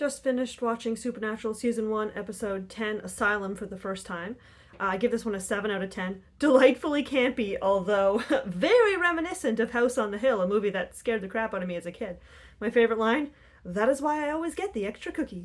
Just finished watching Supernatural Season 1, Episode 10, Asylum, for the first time. I give this one a 7 out of 10. Delightfully campy, although very reminiscent of House on the Hill, a movie that scared the crap out of me as a kid. My favorite line, "That is why I always get the extra cookie."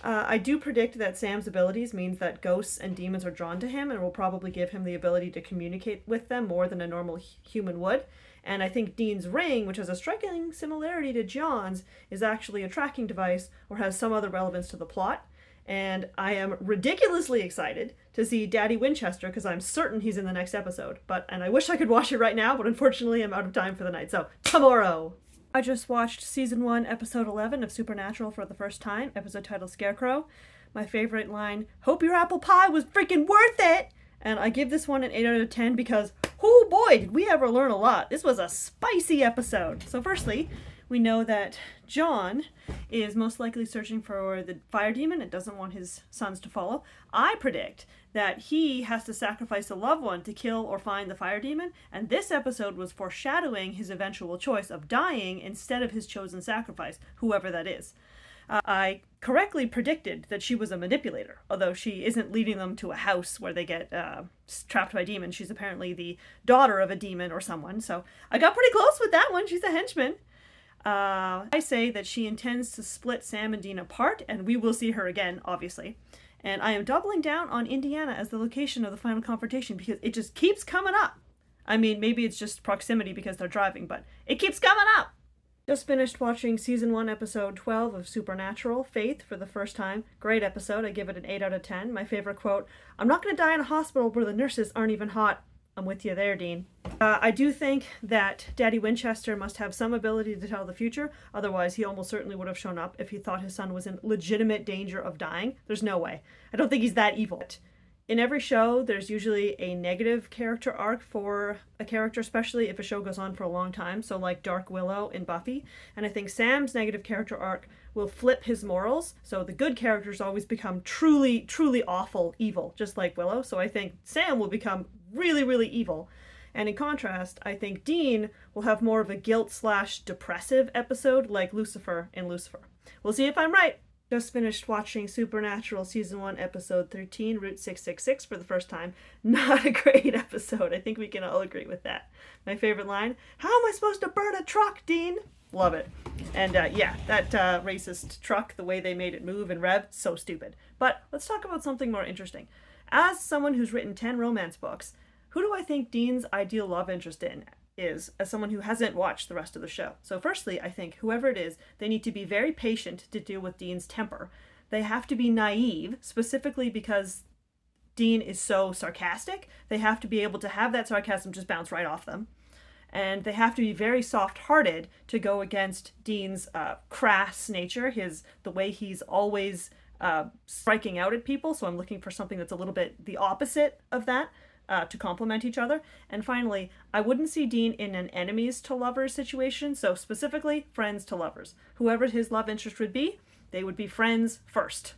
I do predict that Sam's abilities means that ghosts and demons are drawn to him and will probably give him the ability to communicate with them more than a normal human would. And I think Dean's ring, which has a striking similarity to John's, is actually a tracking device or has some other relevance to the plot. And I am ridiculously excited to see Daddy Winchester because I'm certain he's in the next episode. And I wish I could watch it right now, but unfortunately I'm out of time for the night. So, tomorrow! I just watched Season 1, Episode 11 of Supernatural for the first time, episode titled Scarecrow. My favorite line, "Hope your apple pie was freaking worth it!" And I give this one an 8 out of 10 because, oh boy, did we ever learn a lot. This was a spicy episode. So firstly, we know that John is most likely searching for the fire demon and doesn't want his sons to follow. I predict that he has to sacrifice a loved one to kill or find the fire demon, and this episode was foreshadowing his eventual choice of dying instead of his chosen sacrifice, whoever that is. I correctly predicted that she was a manipulator, although she isn't leading them to a house where they get trapped by demons. She's apparently the daughter of a demon or someone, so I got pretty close with that one. She's a henchman. I say that she intends to split Sam and Dean apart, and we will see her again, obviously. And I am doubling down on Indiana as the location of the final confrontation because it just keeps coming up. I mean, maybe it's just proximity because they're driving, but it keeps coming up! Just finished watching Season 1, Episode 12 of Supernatural, Faith, for the first time. Great episode. I give it an 8 out of 10. My favorite quote, "I'm not going to die in a hospital where the nurses aren't even hot." I'm with you there, Dean. I do think that Daddy Winchester must have some ability to tell the future. Otherwise, he almost certainly would have shown up if he thought his son was in legitimate danger of dying. There's no way. I don't think he's that evil. In every show, there's usually a negative character arc for a character, especially if a show goes on for a long time. So like Dark Willow in Buffy. And I think Sam's negative character arc will flip his morals. So the good characters always become truly, truly awful evil, just like Willow. So I think Sam will become really, really evil. And in contrast, I think Dean will have more of a guilt/depressive episode like Lucifer in Lucifer. We'll see if I'm right. Just finished watching Supernatural Season 1, Episode 13, Route 666 for the first time. Not a great episode. I think we can all agree with that. My favorite line, "How am I supposed to burn a truck, Dean?" Love it. And that racist truck, the way they made it move and rev, so stupid. But let's talk about something more interesting. As someone who's written 10 romance books, who do I think Dean's ideal love interest in is, as someone who hasn't watched the rest of the show? So firstly, I think whoever it is, they need to be very patient to deal with Dean's temper. They have to be naive, specifically because Dean is so sarcastic. They have to be able to have that sarcasm just bounce right off them. And they have to be very soft-hearted to go against Dean's crass nature, the way he's always striking out at people. So I'm looking for something that's a little bit the opposite of that. To complement each other. And finally, I wouldn't see Dean in an enemies to lovers situation, so specifically friends to lovers. Whoever his love interest would be, they would be friends first.